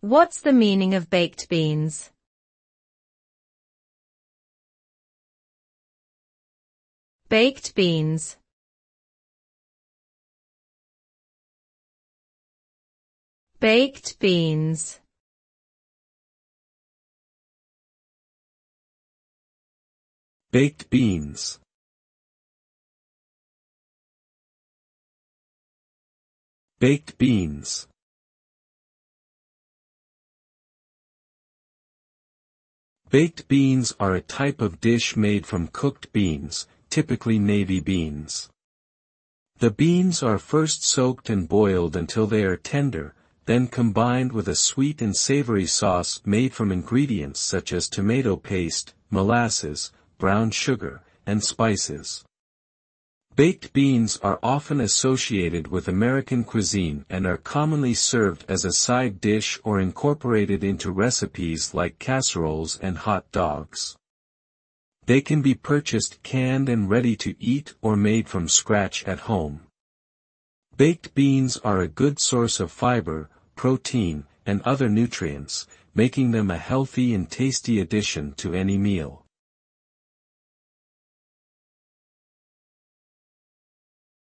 What's the meaning of baked beans? Baked beans. Baked beans. Baked beans. Baked beans. Baked beans are a type of dish made from cooked beans, typically navy beans. The beans are first soaked and boiled until they are tender, then combined with a sweet and savory sauce made from ingredients such as tomato paste, molasses, brown sugar, and spices. Baked beans are often associated with American cuisine and are commonly served as a side dish or incorporated into recipes like casseroles and hot dogs. They can be purchased canned and ready to eat or made from scratch at home. Baked beans are a good source of fiber, protein, and other nutrients, making them a healthy and tasty addition to any meal.